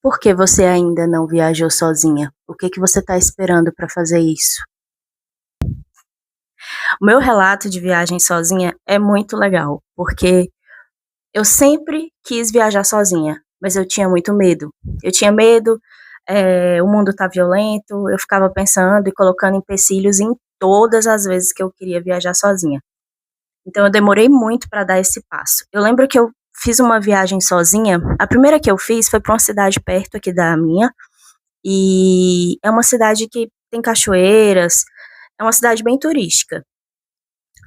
Por que você ainda não viajou sozinha? O que que você está esperando para fazer isso? O meu relato de viagem sozinha é muito legal, porque eu sempre quis viajar sozinha, mas eu tinha muito medo. Eu tinha medo, o mundo tá violento, eu ficava pensando e colocando empecilhos em todas as vezes que eu queria viajar sozinha. Então eu demorei muito para dar esse passo. Eu lembro que eu fiz uma viagem sozinha, a primeira que eu fiz foi para uma cidade perto aqui da minha, e é uma cidade que tem cachoeiras, é uma cidade bem turística,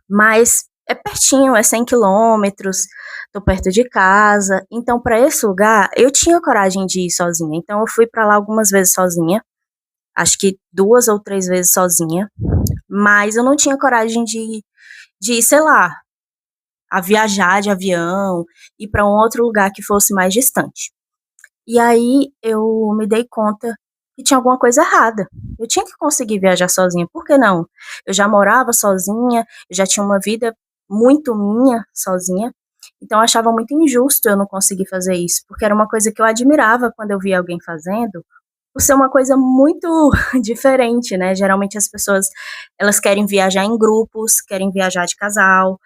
mas é pertinho, é 100 quilômetros, tô perto de casa, então para esse lugar eu tinha coragem de ir sozinha, então eu fui para lá algumas vezes sozinha, acho que 2 ou 3 vezes sozinha, mas eu não tinha coragem de ir, sei lá, a viajar de avião, ir para um outro lugar que fosse mais distante. E aí eu me dei conta que tinha alguma coisa errada. Eu tinha que conseguir viajar sozinha, por que não? Eu já morava sozinha, eu já tinha uma vida muito minha sozinha, então eu achava muito injusto eu não conseguir fazer isso, porque era uma coisa que eu admirava quando eu via alguém fazendo, por ser uma coisa muito diferente, né? Geralmente as pessoas, elas querem viajar em grupos, querem viajar de casal,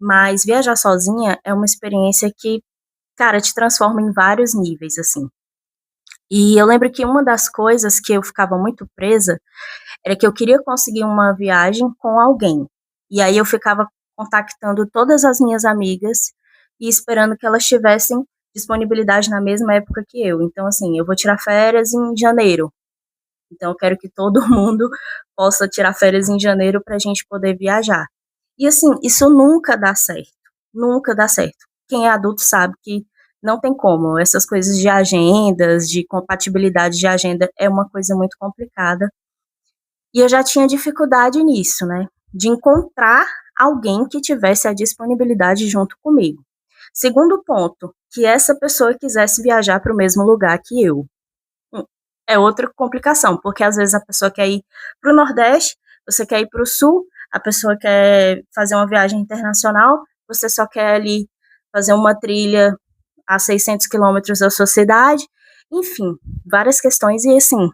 mas viajar sozinha é uma experiência que, cara, te transforma em vários níveis, assim. E eu lembro que uma das coisas que eu ficava muito presa era que eu queria conseguir uma viagem com alguém. E aí eu ficava contactando todas as minhas amigas e esperando que elas tivessem disponibilidade na mesma época que eu. Então, assim, eu vou tirar férias em janeiro. Então, eu quero que todo mundo possa tirar férias em janeiro para a gente poder viajar. E, assim, isso nunca dá certo. Nunca dá certo. Quem é adulto sabe que não tem como. Essas coisas de agendas, de compatibilidade de agenda, é uma coisa muito complicada. E eu já tinha dificuldade nisso, né? De encontrar alguém que tivesse a disponibilidade junto comigo. Segundo ponto, que essa pessoa quisesse viajar para o mesmo lugar que eu. Hum, É outra complicação, porque às vezes a pessoa quer ir para o Nordeste, você quer ir para o Sul, a pessoa quer fazer uma viagem internacional, você só quer ali fazer uma trilha a 600 quilômetros da sua cidade, enfim, várias questões. E assim,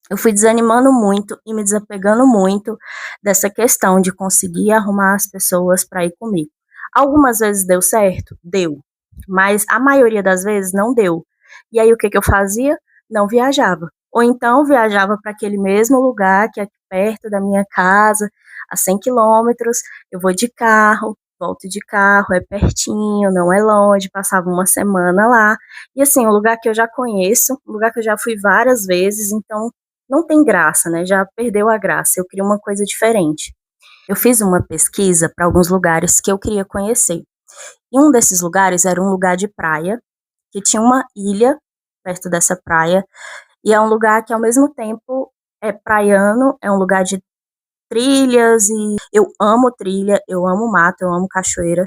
eu fui desanimando muito e me desapegando muito dessa questão de conseguir arrumar as pessoas para ir comigo. Algumas vezes deu certo? Deu. Mas a maioria das vezes não deu. E aí o que que eu fazia? Não viajava. Ou então viajava para aquele mesmo lugar que é aqui perto da minha casa, a 100 quilômetros, eu vou de carro, volto de carro, é pertinho, não é longe, passava uma semana lá. E assim, um lugar que eu já conheço, um lugar que eu já fui várias vezes, então não tem graça, né? Já perdeu a graça. Eu queria uma coisa diferente. Eu fiz uma pesquisa para alguns lugares que eu queria conhecer. E um desses lugares era um lugar de praia, que tinha uma ilha perto dessa praia, e é um lugar que ao mesmo tempo é praiano, é um lugar de trilhas e eu amo trilha, eu amo mato, eu amo cachoeira.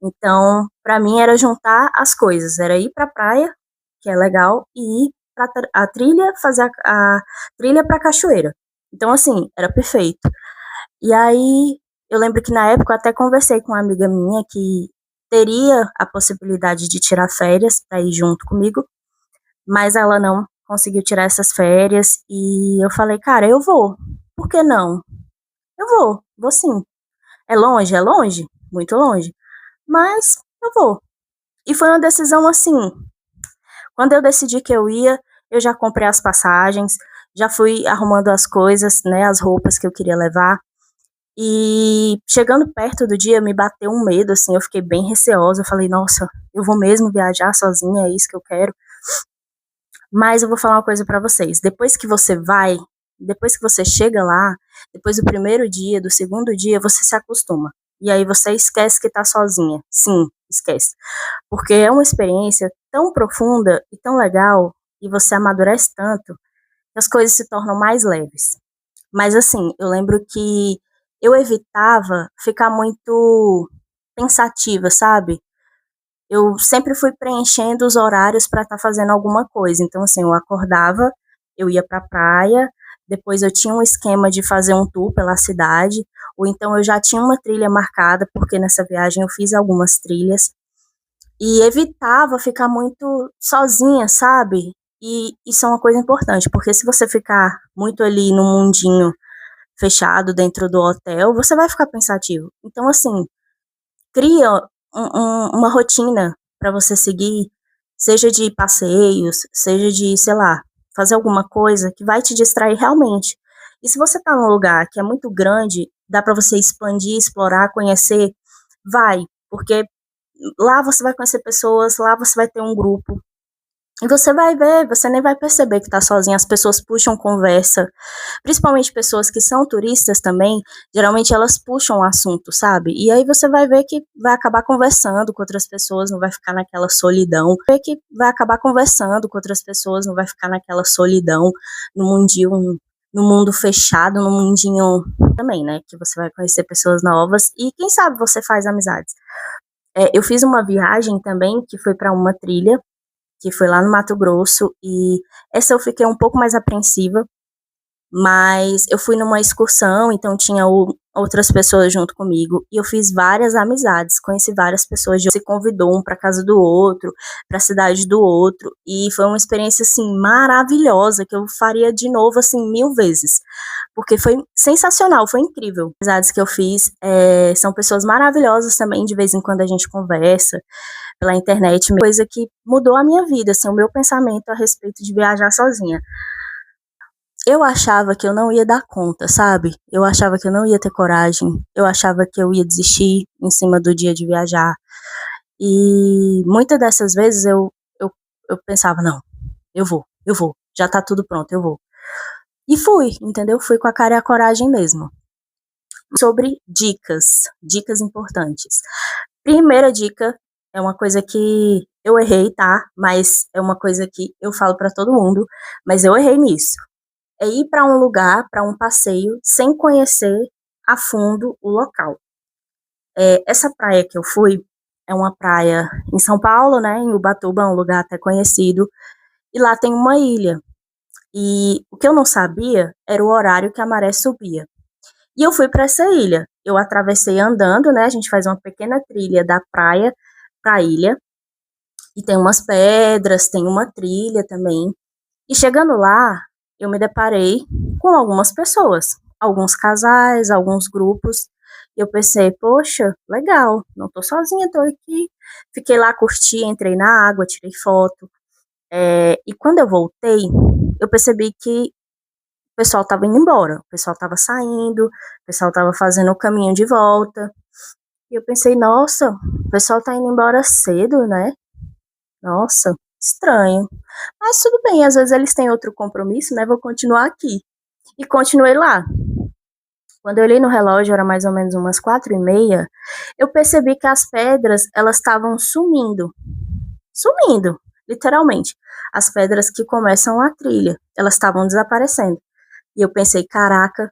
Então, para mim era juntar as coisas, era ir para a praia, que é legal, e ir para a trilha, fazer a trilha para a cachoeira. Então, assim, era perfeito. E aí, eu lembro que na época eu até conversei com uma amiga minha que teria a possibilidade de tirar férias para ir junto comigo, mas ela não conseguiu tirar essas férias e eu falei, cara, eu vou. Por que não? Eu vou sim. É longe, muito longe, mas eu vou. E foi uma decisão assim, quando eu decidi que eu ia, eu já comprei as passagens, já fui arrumando as coisas, né, as roupas que eu queria levar. E chegando perto do dia, me bateu um medo, assim, eu fiquei bem receosa. Eu falei, nossa, eu vou mesmo viajar sozinha, é isso que eu quero. Mas eu vou falar uma coisa pra vocês: depois que você vai, depois que você chega lá, depois do primeiro dia, do segundo dia, você se acostuma. E aí você esquece que tá sozinha. Sim, esquece. Porque é uma experiência tão profunda e tão legal, e você amadurece tanto, que as coisas se tornam mais leves. Mas assim, eu lembro que eu evitava ficar muito pensativa, sabe? Eu sempre fui preenchendo os horários para estar fazendo alguma coisa. Então, assim, eu acordava, eu ia para a praia, depois eu tinha um esquema de fazer um tour pela cidade, ou então eu já tinha uma trilha marcada, porque nessa viagem eu fiz algumas trilhas, e evitava ficar muito sozinha, sabe? E isso é uma coisa importante, porque se você ficar muito ali no mundinho fechado dentro do hotel, você vai ficar pensativo. Então, assim, cria uma rotina para você seguir, seja de passeios, seja de, sei lá, fazer alguma coisa que vai te distrair realmente. E se você tá num lugar que é muito grande, dá para você expandir, explorar, conhecer, vai, porque lá você vai conhecer pessoas, lá você vai ter um grupo, e você vai ver, você nem vai perceber que tá sozinha, as pessoas puxam conversa, principalmente pessoas que são turistas também, geralmente elas puxam o assunto, sabe? E aí você vai ver que vai acabar conversando com outras pessoas, não vai ficar naquela solidão. Ver que vai acabar conversando com outras pessoas, não vai ficar naquela solidão, no mundinho, no mundo fechado, no mundinho também, né? Que você vai conhecer pessoas novas e quem sabe você faz amizades. Eu fiz uma viagem também que foi para uma trilha que foi lá no Mato Grosso, e essa eu fiquei um pouco mais apreensiva, mas eu fui numa excursão, então tinha outras pessoas junto comigo, e eu fiz várias amizades, conheci várias pessoas, se convidou um para casa do outro, para a cidade do outro, e foi uma experiência assim maravilhosa que eu faria de novo assim 1000 vezes, porque foi sensacional, foi incrível. As amizades que eu fiz são pessoas maravilhosas também, de vez em quando a gente conversa pela internet, coisa que mudou a minha vida, assim, o meu pensamento a respeito de viajar sozinha. Eu achava que eu não ia dar conta, sabe? Eu achava que eu não ia ter coragem, eu achava que eu ia desistir em cima do dia de viajar. E muitas dessas vezes eu pensava, não, eu vou, já tá tudo pronto, eu vou. E fui, entendeu? Fui com a cara e a coragem mesmo. Sobre dicas importantes. Primeira dica é uma coisa que eu errei, tá? Mas é uma coisa que eu falo pra todo mundo, mas eu errei nisso. É ir pra um lugar, pra um passeio, sem conhecer a fundo o local. Essa praia que eu fui é uma praia em São Paulo, né? Em Ubatuba, um lugar até conhecido. E lá tem uma ilha. E o que eu não sabia era o horário que a maré subia. E eu fui para essa ilha. Eu atravessei andando, né? A gente faz uma pequena trilha da praia para a ilha. E tem umas pedras, tem uma trilha também. E chegando lá, eu me deparei com algumas pessoas, alguns casais, alguns grupos. E eu pensei, poxa, legal, não tô sozinha, tô aqui. Fiquei lá, curti, entrei na água, tirei foto. E quando eu voltei, eu percebi que o pessoal estava indo embora, o pessoal estava saindo, o pessoal estava fazendo o caminho de volta. E eu pensei, nossa, o pessoal tá indo embora cedo, né? Nossa, estranho. Mas tudo bem, às vezes eles têm outro compromisso, né? Vou continuar aqui. E continuei lá. Quando eu olhei no relógio, era mais ou menos umas 4h30, eu percebi que as pedras, elas estavam sumindo. Sumindo, literalmente. As pedras que começam a trilha, elas estavam desaparecendo. E eu pensei, caraca,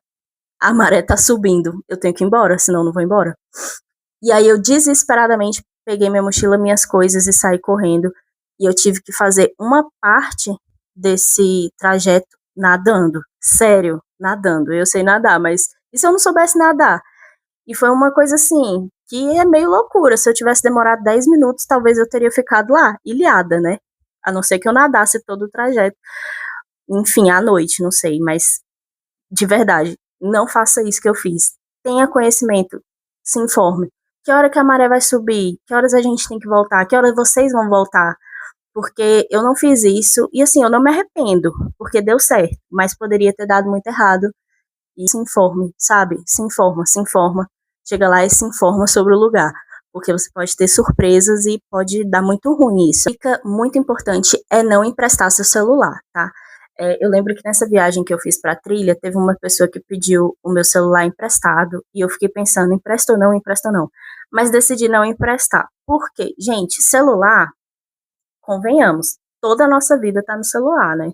a maré tá subindo, eu tenho que ir embora, senão eu não vou embora. E aí eu desesperadamente peguei minha mochila, minhas coisas e saí correndo. E eu tive que fazer uma parte desse trajeto nadando. Sério, nadando. Eu sei nadar, mas e se eu não soubesse nadar? E foi uma coisa assim, que é meio loucura. Se eu tivesse demorado 10 minutos, talvez eu teria ficado lá, ilhada, né? A não ser que eu nadasse todo o trajeto. Enfim, à noite, não sei, mas de verdade, não faça isso que eu fiz. Tenha conhecimento, se informe. Que hora que a maré vai subir? Que horas a gente tem que voltar? Que horas vocês vão voltar? Porque eu não fiz isso e assim, eu não me arrependo, porque deu certo, mas poderia ter dado muito errado. E se informe, sabe? Se informa. Chega lá e se informa sobre o lugar, porque você pode ter surpresas e pode dar muito ruim isso. Fica muito importante é não emprestar seu celular, tá? Eu lembro que nessa viagem que eu fiz pra trilha, teve uma pessoa que pediu o meu celular emprestado, e eu fiquei pensando, empresta ou não, empresta ou não. Mas decidi não emprestar. Por quê? Gente, celular, convenhamos, toda a nossa vida tá no celular, né?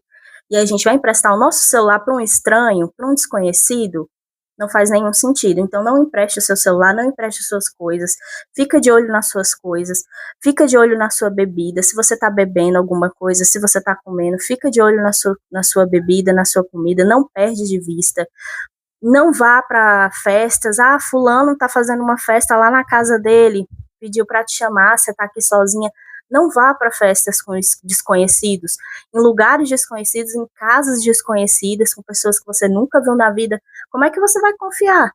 E aí a gente vai emprestar o nosso celular para um estranho, para um desconhecido, não faz nenhum sentido. Então não empreste o seu celular, não empreste as suas coisas, fica de olho nas suas coisas, fica de olho na sua bebida, se você está bebendo alguma coisa, se você está comendo, fica de olho na sua bebida, na sua comida, não perde de vista. Não vá para festas, fulano está fazendo uma festa lá na casa dele, pediu para te chamar, você está aqui sozinha. Não vá para festas com desconhecidos, em lugares desconhecidos, em casas desconhecidas, com pessoas que você nunca viu na vida. Como é que você vai confiar?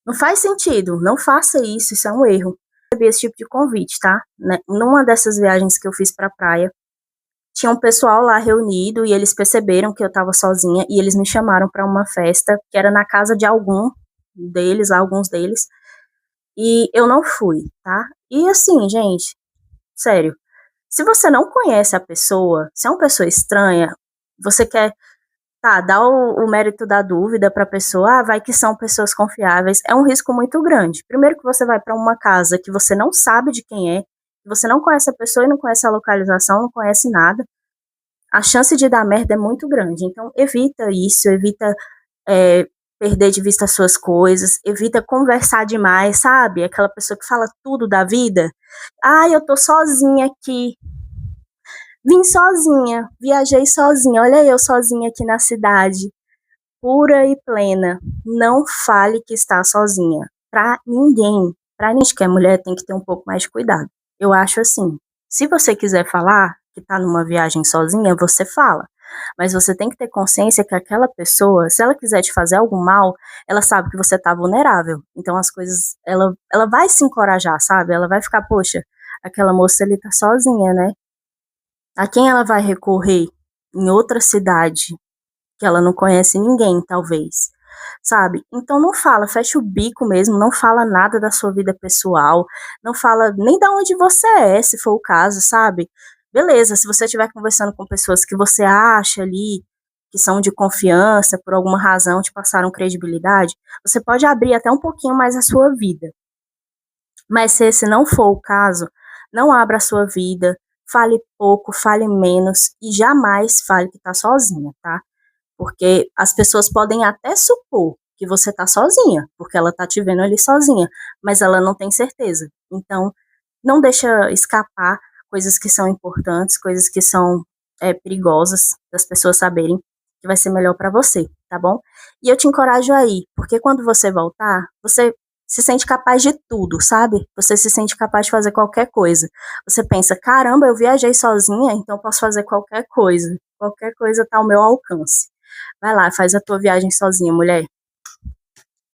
Não faz sentido, não faça isso, isso é um erro. Eu recebi esse tipo de convite, tá? Numa dessas viagens que eu fiz pra praia, tinha um pessoal lá reunido e eles perceberam que eu estava sozinha e eles me chamaram para uma festa que era na casa de alguns deles, e eu não fui, tá? E assim, gente, sério, se você não conhece a pessoa, se é uma pessoa estranha, você quer, tá, dar o mérito da dúvida para a pessoa, vai que são pessoas confiáveis, é um risco muito grande. Primeiro que você vai para uma casa que você não sabe de quem é, você não conhece a pessoa e não conhece a localização, não conhece nada, a chance de dar merda é muito grande. Então, evita isso, evita é, perder de vista as suas coisas, evita conversar demais, sabe? Aquela pessoa que fala tudo da vida. Ah, eu tô sozinha aqui. Vim sozinha, viajei sozinha. Olha eu sozinha aqui na cidade, pura e plena. Não fale que está sozinha. Pra ninguém. Pra gente que é mulher tem que ter um pouco mais de cuidado. Eu acho assim. Se você quiser falar que tá numa viagem sozinha, você fala. Mas você tem que ter consciência que aquela pessoa, se ela quiser te fazer algum mal, ela sabe que você tá vulnerável. Então as coisas, ela vai se encorajar, sabe? Ela vai ficar, poxa, aquela moça ali tá sozinha, né? A quem ela vai recorrer em outra cidade que ela não conhece ninguém, talvez, sabe? Então não fala, fecha o bico mesmo, não fala nada da sua vida pessoal, não fala nem da onde você é, se for o caso, sabe? Beleza, se você estiver conversando com pessoas que você acha ali que são de confiança, por alguma razão te passaram credibilidade, você pode abrir até um pouquinho mais a sua vida. Mas se esse não for o caso, não abra a sua vida, fale pouco, fale menos e jamais fale que tá sozinha, tá? Porque as pessoas podem até supor que você tá sozinha, porque ela tá te vendo ali sozinha, mas ela não tem certeza. Então, não deixa escapar coisas que são importantes, coisas que são perigosas das pessoas saberem que vai ser melhor para você, tá bom? E eu te encorajo aí, porque quando você voltar, você se sente capaz de tudo, sabe? Você se sente capaz de fazer qualquer coisa. Você pensa, caramba, eu viajei sozinha, então eu posso fazer qualquer coisa. Qualquer coisa tá ao meu alcance. Vai lá, faz a tua viagem sozinha, mulher.